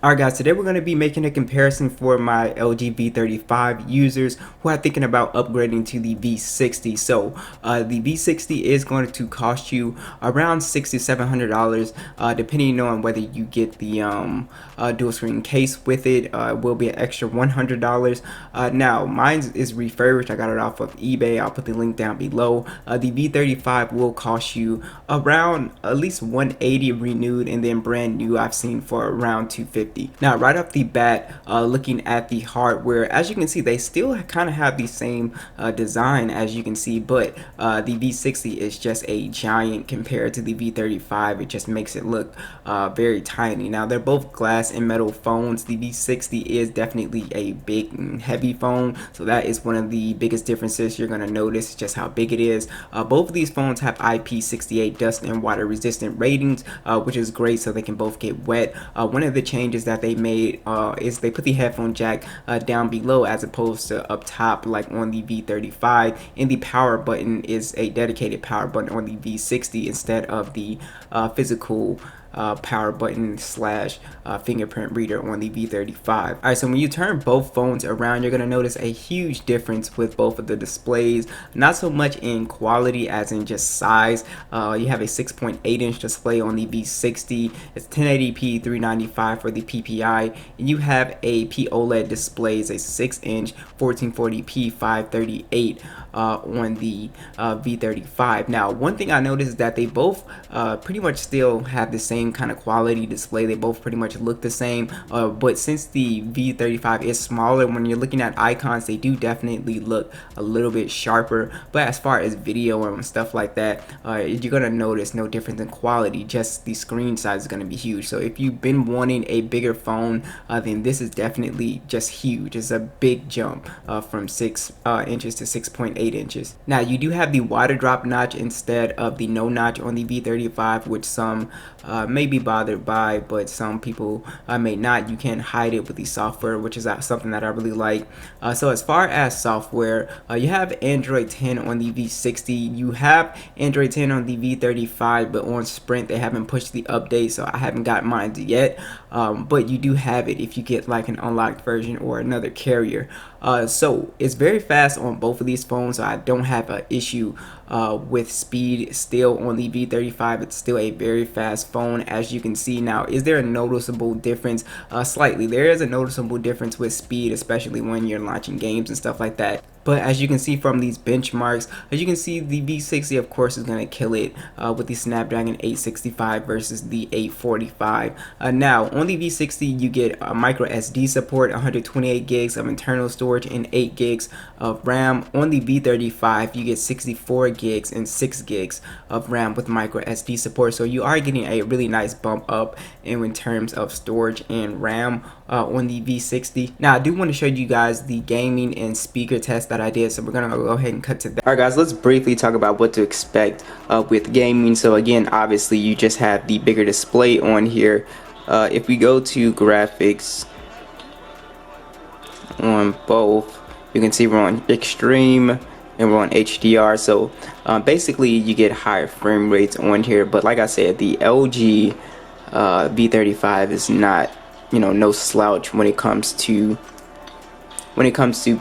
Alright guys, today we're going to be making a comparison for my LG V35 users who are thinking about upgrading to the V60. So the V60 is going to cost you around $600 to $700 depending on whether you get the dual screen case with it. It will be an extra $100. Now mine is refurbished. I got it off of eBay. I'll put the link down below. The V35 will cost you around at least $180 renewed, and then brand new I've seen for around $250. Now right off the bat, looking at the hardware, as you can see, they still kind of have the same design as you can see, but the V60 is just a giant compared to the V35. It just makes it look very tiny. Now they're both glass and metal phones. The V60 is definitely a big and heavy phone, so that is one of the biggest differences you're going to notice, just how big it is. Both of these phones have IP68 dust and water resistant ratings, which is great, so they can both get wet. One of the changes that they made is they put the headphone jack down below as opposed to up top like on the V35, and the power button is a dedicated power button on the V60 instead of the physical power button slash fingerprint reader on the V35. Alright, so when you turn both phones around, you're going to notice a huge difference with both of the displays. Not so much in quality as in just size. You have a 6.8 inch display on the V60. It's 1080p 395 for the PPI, and you have a POLED display. It's a 6 inch 1440p 538 on the V35. Now one thing I noticed is that they both pretty much still have the same kind of quality display. They both pretty much look the same, but since the V35 is smaller, when you're looking at icons, they do definitely look a little bit sharper. But as far as video and stuff like that, you're gonna notice no difference in quality, just the screen size is gonna be huge. So if you've been wanting a bigger phone, then this is definitely just huge. It's a big jump from 6 inches to 6.8 inches. Now you do have the water drop notch instead of the no notch on the V35, which some may be bothered by, but some people may not. You can hide it with the software, which is something that I really like. So as far as software, you have Android 10 on the V60. You have Android 10 on the V35, but on Sprint they haven't pushed the update, so I haven't got mine yet. But you do have it if you get like an unlocked version or another carrier. So it's very fast on both of these phones, so I don't have an issue with speed still on the V35. It's still a very fast phone, as you can see. Now, is there a noticeable difference? Slightly. There is a noticeable difference with speed, especially when you're launching games and stuff like that. But as you can see from these benchmarks, as you can see, the V60 of course is going to kill it with the Snapdragon 865 versus the 845. Now on the V60 you get micro SD support, 128 gigs of internal storage and 8 gigs of RAM. On the V35 you get 64 gigs and 6 gigs of RAM with micro SD support, so you are getting a really nice bump up in terms of storage and RAM on the V60. Now I do want to show you guys the gaming and speaker test that I did, so we're gonna go ahead and cut to that. Alright guys, let's briefly talk about what to expect with gaming. So again, obviously you just have the bigger display on here. If we go to graphics on both, you can see we're on extreme and we're on HDR, so basically you get higher frame rates on here. But like I said, the LG V35 is not, you know, no slouch when it comes to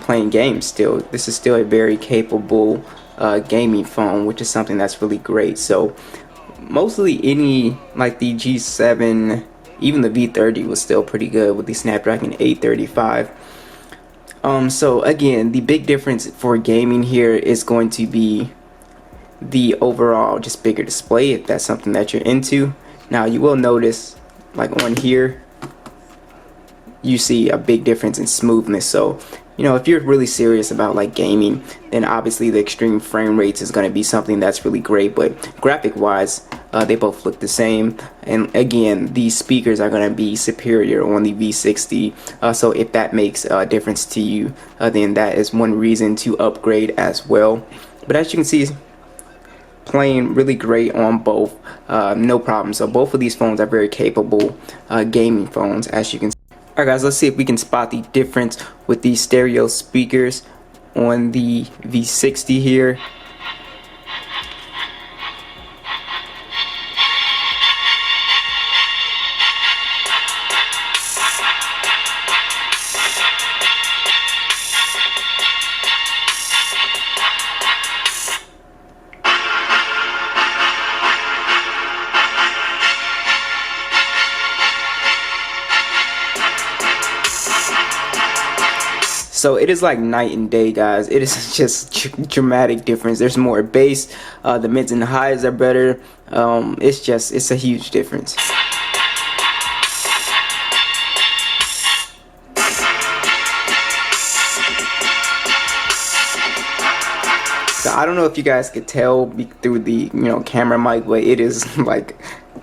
playing games. Still, this is still a very capable gaming phone, which is something that's really great. So mostly any, like the G7, even the V30 was still pretty good with the Snapdragon 835. So again, the big difference for gaming here is going to be the overall just bigger display, if that's something that you're into. Now you will notice, like on here, you see a big difference in smoothness. So, you know, if you're really serious about like gaming, then obviously the extreme frame rates is going to be something that's really great. But graphic wise, they both look the same, and again, these speakers are going to be superior on the V60. So if that makes a difference to you, then that is one reason to upgrade as well. But as you can see, playing really great on both, no problem. So both of these phones are very capable gaming phones, as you can see. Alright guys, let's see if we can spot the difference with these stereo speakers on the V60 here. So it is like night and day, guys. It is just dramatic difference. There's more bass. The mids and the highs are better. It's a huge difference. So I don't know if you guys could tell through the camera mic, but it is like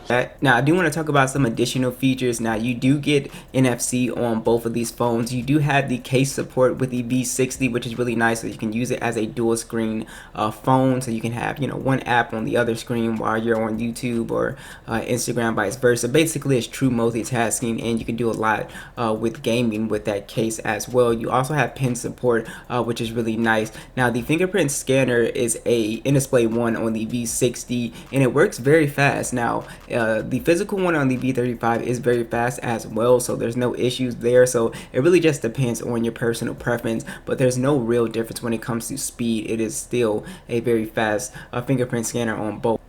that. Now I do want to talk about some additional features. Now you do get NFC on both of these phones. You do have the case support with the V60, which is really nice, so you can use it as a dual screen phone, so you can have one app on the other screen while you're on YouTube or Instagram, vice versa. Basically it's true multitasking, and you can do a lot with gaming with that case as well. You also have pen support, which is really nice. Now the fingerprint scanner is a in-display one on the V60, and it works very fast. Now the physical one on the V35 is very fast as well, so there's no issues there. So it really just depends on your personal preference, but there's no real difference when it comes to speed. It is still a very fast fingerprint scanner on both.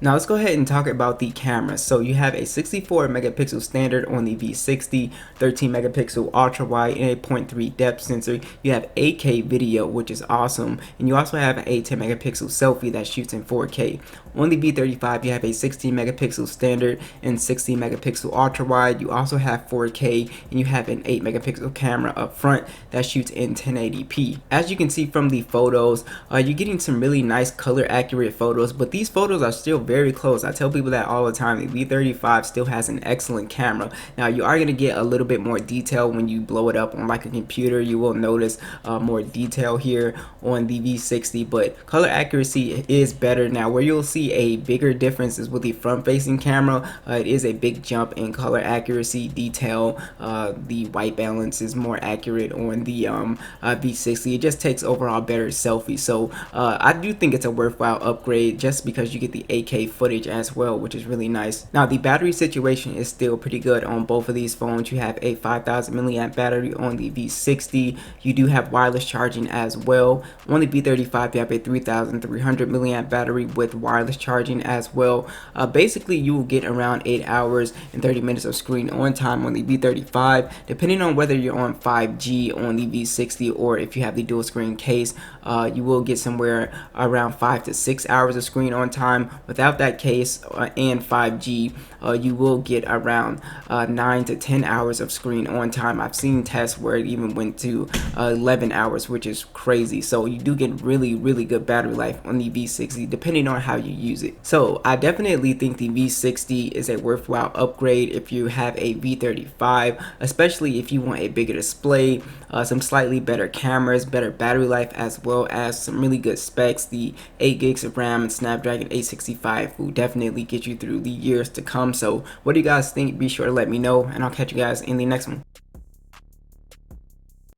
Now let's go ahead and talk about the camera. So you have a 64 megapixel standard on the V60, 13 megapixel ultra wide, and a 0.3 depth sensor. You have 8K video, which is awesome, and you also have a 10 megapixel selfie that shoots in 4K. On the V35 you have a 16 megapixel standard and 16 megapixel ultra wide. You also have 4K, and you have an 8 megapixel camera up front that shoots in 1080p. As you can see from the photos, you're getting some really nice color accurate photos, but these photos are still very close. I tell people that all the time. The V35 still has an excellent camera. Now you are going to get a little bit more detail when you blow it up on like a computer. You will notice more detail here on the V60, but color accuracy is better. Now where you'll see a bigger difference is with the front facing camera. It is a big jump in color accuracy, detail. The white balance is more accurate on the V60. It just takes overall better selfies. So I do think it's a worthwhile upgrade just because you get the 8K footage as well, which is really nice. Now the battery situation is still pretty good on both of these phones. You have a 5000 milliamp battery on the V60. You do have wireless charging as well. On the V35 you have a 3300 milliamp battery with wireless charging as well. Basically you will get around 8 hours and 30 minutes of screen on time on the V35, depending on whether you're on 5G on the V60 or if you have the dual screen case. You will get somewhere around 5 to 6 hours of screen on time. Without that case and 5G, you will get around 9 to 10 hours of screen on time. I've seen tests where it even went to 11 hours, which is crazy. So you do get really good battery life on the V60 depending on how you use it. So I definitely think the V60 is a worthwhile upgrade if you have a V35, especially if you want a bigger display, some slightly better cameras, better battery life, as well as some really good specs. The 8 gigs of RAM and Snapdragon 865 will definitely get you through the years to come. So what do you guys think? Be sure to let me know, and I'll catch you guys in the next one.